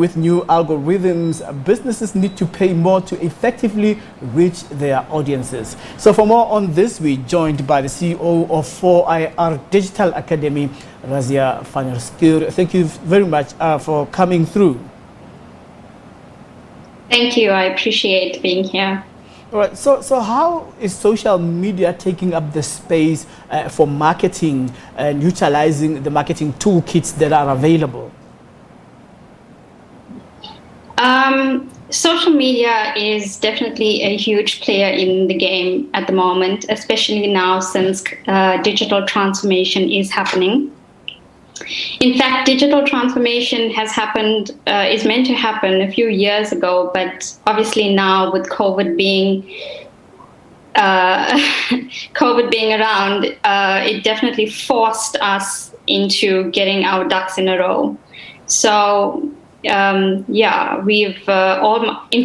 With new algorithms, businesses need to pay more to effectively reach their audiences. So for more on this, we're joined by the CEO of 4IR Digital Academy, Razia Schuur. Thank you very much for coming through. Thank you. I appreciate being here. All right. So how is social media taking up the space for marketing and utilizing the marketing toolkits that are available? Social media is definitely a huge player in the game at the moment, especially now since digital transformation is happening. In fact, digital transformation is meant to happen a few years ago, but obviously now with COVID being around, it definitely forced us into getting our ducks in a row. So in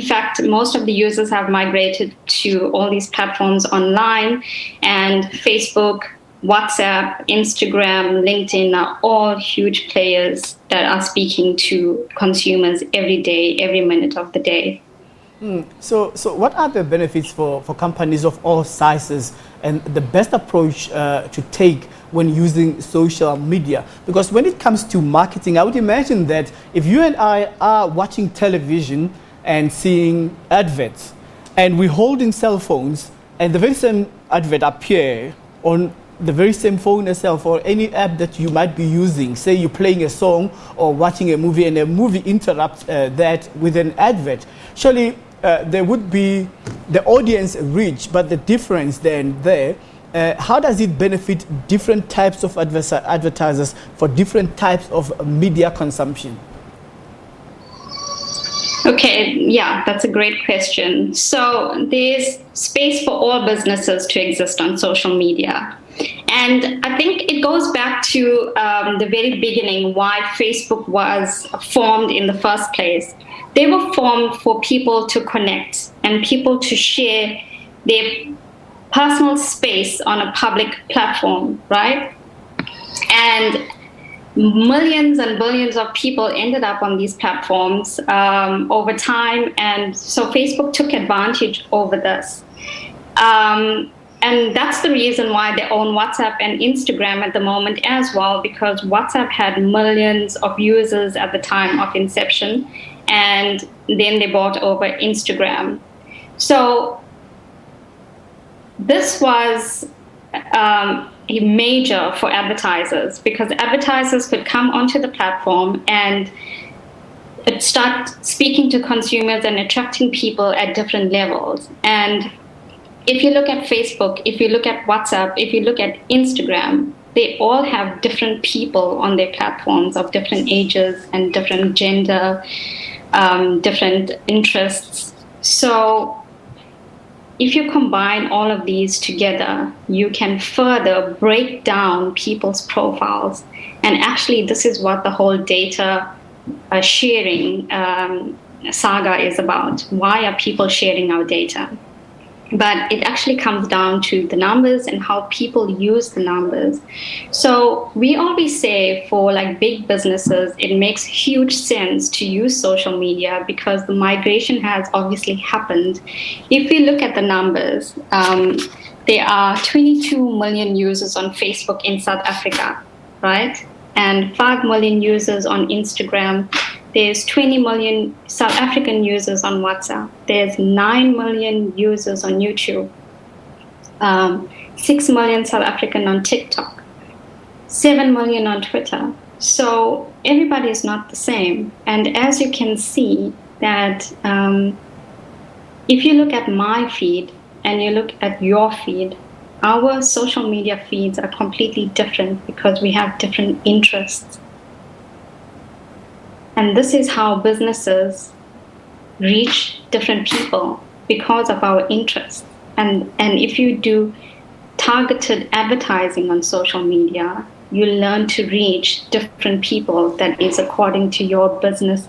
fact, most of the users have migrated to all these platforms online, and Facebook, WhatsApp, Instagram, LinkedIn are all huge players that are speaking to consumers every day, every minute of the day. So what are the benefits for companies of all sizes and the best approach to take when using social media? Because when it comes to marketing, I would imagine that if you and I are watching television and seeing adverts, and we're holding cell phones, and the very same advert appear on the very same phone itself or any app that you might be using, say you're playing a song or watching a movie and a movie interrupts that with an advert, surely there would be the audience reach, but the difference then there, how does it benefit different types of advertisers for different types of media consumption? Okay, yeah, that's a great question. So there's space for all businesses to exist on social media. And I think it goes back to the very beginning, why Facebook was formed in the first place. They were formed for people to connect and people to share their personal space on a public platform, right? And millions and billions of people ended up on these platforms over time. And so Facebook took advantage over this. And that's the reason why they own WhatsApp and Instagram at the moment as well, because WhatsApp had millions of users at the time of inception, and then they bought over Instagram. So this was a major for advertisers, because advertisers could come onto the platform and start speaking to consumers and attracting people at different levels. And if you look at Facebook, if you look at WhatsApp, if you look at Instagram, they all have different people on their platforms of different ages and different gender, different interests. So if you combine all of these together, you can further break down people's profiles. And actually, this is what the whole data sharing saga is about. Why are people sharing our data? But it actually comes down to the numbers and how people use the numbers. So we always say for like big businesses, it makes huge sense to use social media because the migration has obviously happened. If we look at the numbers, there are 22 million users on Facebook in South Africa, right? And 5 million users on Instagram. There's 20 million South African users on WhatsApp. There's 9 million users on YouTube. 6 million South African on TikTok. 7 million on Twitter. So everybody is not the same. And as you can see that if you look at my feed and you look at your feed, our social media feeds are completely different because we have different interests. And this is how businesses reach different people because of our interests. And if you do targeted advertising on social media, you learn to reach different people that is according to your business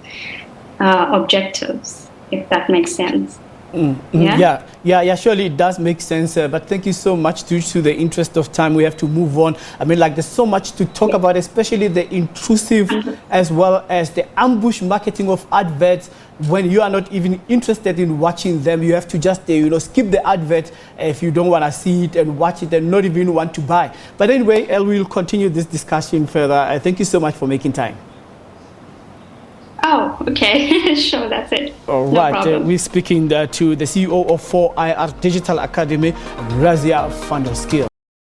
objectives, if that makes sense. Yeah, surely it does make sense. But thank you so much. Due to the interest of time, we have to move on. I mean, like, there's so much to talk about, especially the intrusive as well as the ambush marketing of adverts. When you are not even interested in watching them, you have to just skip the advert if you don't want to see it and watch it and not even want to buy. But anyway, we'll continue this discussion further. Thank you so much for making time. Oh, okay. Sure, that's it. All No right. problem. We're speaking to the CEO of 4IR Digital Academy, Razia Skill.